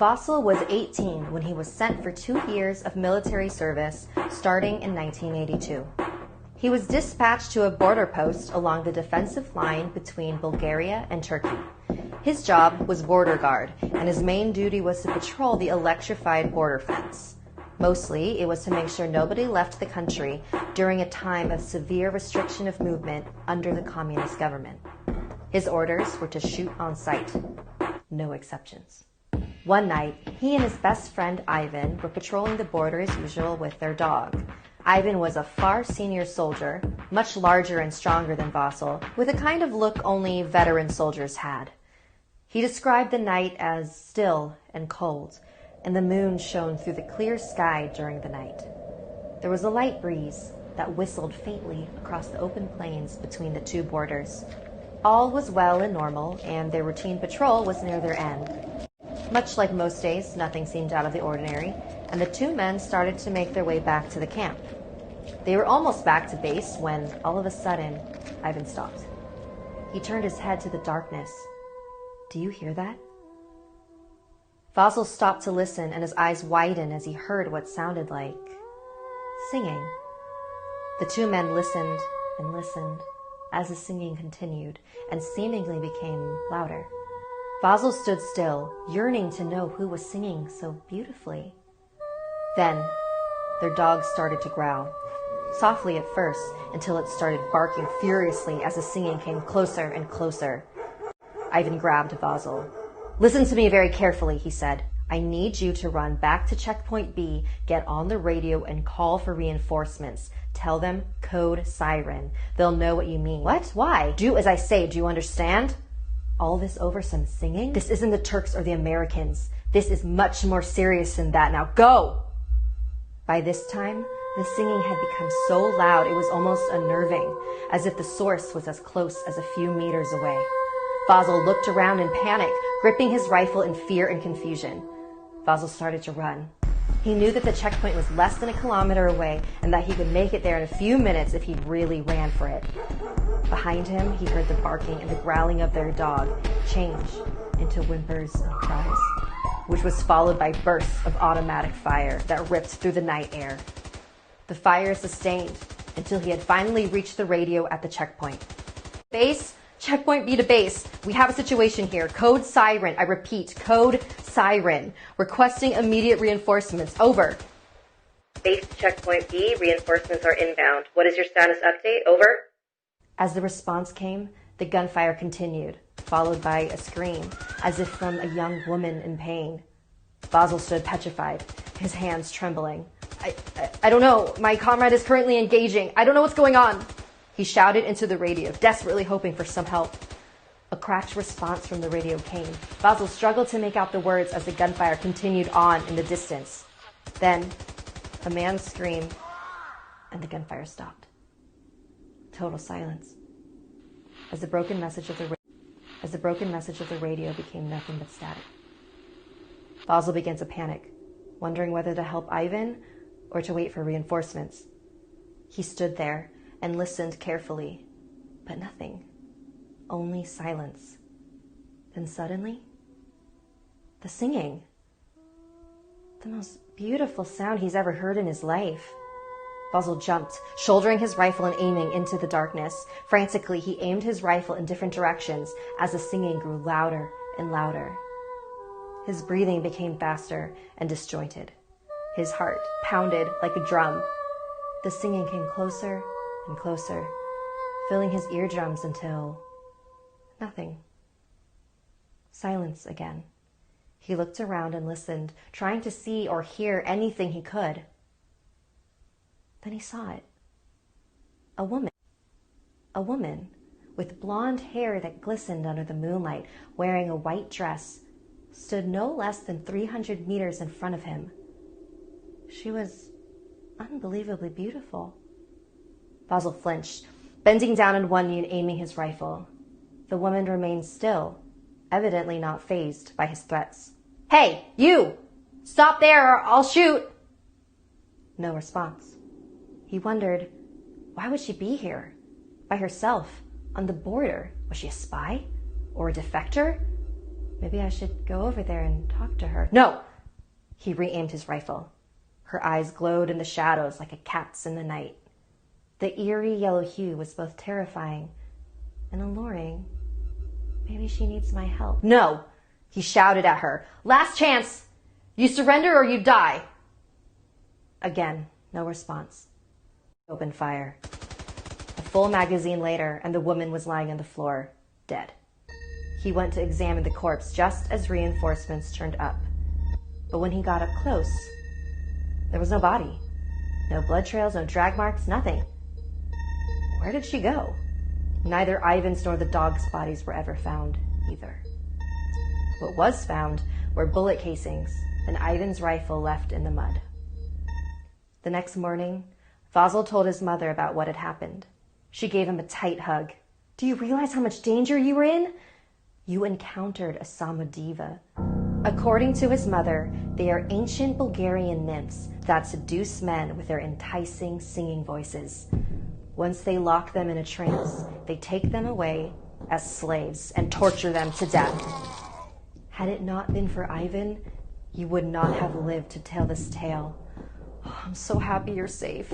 Václav was 18 when he was sent for 2 years of military service starting in 1982. He was dispatched to a border post along the defensive line between Bulgaria and Turkey. His job was border guard, and his main duty was to patrol the electrified border fence. Mostly, it was to make sure nobody left the country during a time of severe restriction of movement under the communist government. His orders were to shoot on sight. No exceptions. One night, he and his best friend Ivan were patrolling the border as usual with their dog. Ivan was a far senior soldier, much larger and stronger than Václav, with a kind of look only veteran soldiers had. He described the night as still and cold, and the moon shone through the clear sky during the night. There was a light breeze that whistled faintly across the open plains between the two borders. All was well and normal, and their routine patrol was near their end. Much like most days, nothing seemed out of the ordinary, and the two men started to make their way back to the camp. They were almost back to base when, all of a sudden, Ivan stopped. He turned his head to the darkness. "Do you hear that?" Václav stopped to listen, and his eyes widened as he heard what sounded like singing. The two men listened and listened as the singing continued and seemingly became louder. Václav stood still, yearning to know who was singing so beautifully. Then, their dog started to growl, softly at first, until it started barking furiously as the singing came closer and closer. Ivan grabbed Václav. "Listen to me very carefully," he said. "I need you to run back to checkpoint B, get on the radio, and call for reinforcements. Tell them code siren. They'll know what you mean." "What? Why?" "Do as I say, do you understand?" "All this over some singing? This isn't the Turks or the Americans. This is much more serious than that. Now go!" By this time, the singing had become so loud it was almost unnerving, as if the source was as close as a few meters away. Václav looked around in panic, gripping his rifle in fear and confusion. Václav started to run. He knew that the checkpoint was less than a kilometer away and that he could make it there in a few minutes if he really ran for it. Behind him, he heard the barking and the growling of their dog change into whimpers and cries, which was followed by bursts of automatic fire that ripped through the night air. The fire sustained until he had finally reached the radio at the checkpoint. "Base, checkpoint B to base. We have a situation here. Code siren. I repeat, code siren. Requesting immediate reinforcements. Over." "Base to checkpoint B. Reinforcements are inbound. What is your status update? Over." As the response came, the gunfire continued, followed by a scream, as if from a young woman in pain. Václav stood petrified, his hands trembling. I don't know. My comrade is currently engaging. I don't know what's going on." He shouted into the radio, desperately hoping for some help. A cracked response from the radio came. Václav struggled to make out the words as the gunfire continued on in the distance. Then, a man's scream, and the gunfire stopped. Total silence. As the broken message of the radio became nothing but static. Václav began to panic, wondering whether to help Ivan or to wait for reinforcements. He stood there and listened carefully, but nothing. Only silence. Then suddenly, the singing. The most beautiful sound he's ever heard in his life. Václav jumped, shouldering his rifle and aiming into the darkness. Frantically, he aimed his rifle in different directions as the singing grew louder and louder. His breathing became faster and disjointed. His heart pounded like a drum. The singing came closer and closer, filling his eardrums until nothing. Silence again. He looked around and listened, trying to see or hear anything he could. Then he saw it. A woman. A woman with blonde hair that glistened under the moonlight, wearing a white dress, stood no less than 300 meters in front of him. She was unbelievably beautiful. Václav flinched, bending down on one knee and aiming his rifle. The woman remained still, evidently not fazed by his threats. "Hey, you! Stop there or I'll shoot!" No response. He wondered, why would she be here? By herself, on the border? Was she a spy? Or a defector? Maybe I should go over there and talk to her. No! He re-aimed his rifle. Her eyes glowed in the shadows like a cat's in the night. The eerie yellow hue was both terrifying and alluring. Maybe she needs my help. No! He shouted at her. Last chance! You surrender or you die! Again, no response. He opened fire. A full magazine later, and the woman was lying on the floor, dead. He went to examine the corpse just as reinforcements turned up. But when he got up close, there was no body. No blood trails, no drag marks, nothing. Where did she go? Neither Ivan's nor the dog's bodies were ever found either. What was found were bullet casings and Ivan's rifle left in the mud. The next morning, Vasil told his mother about what had happened. She gave him a tight hug. Do you realize how much danger you were in? You encountered a Samodiva. According to his mother, they are ancient Bulgarian nymphs that seduce men with their enticing singing voices. Once they lock them in a trance, they take them away as slaves and torture them to death. Had it not been for Ivan, you would not have lived to tell this tale. Oh, I'm so happy you're safe.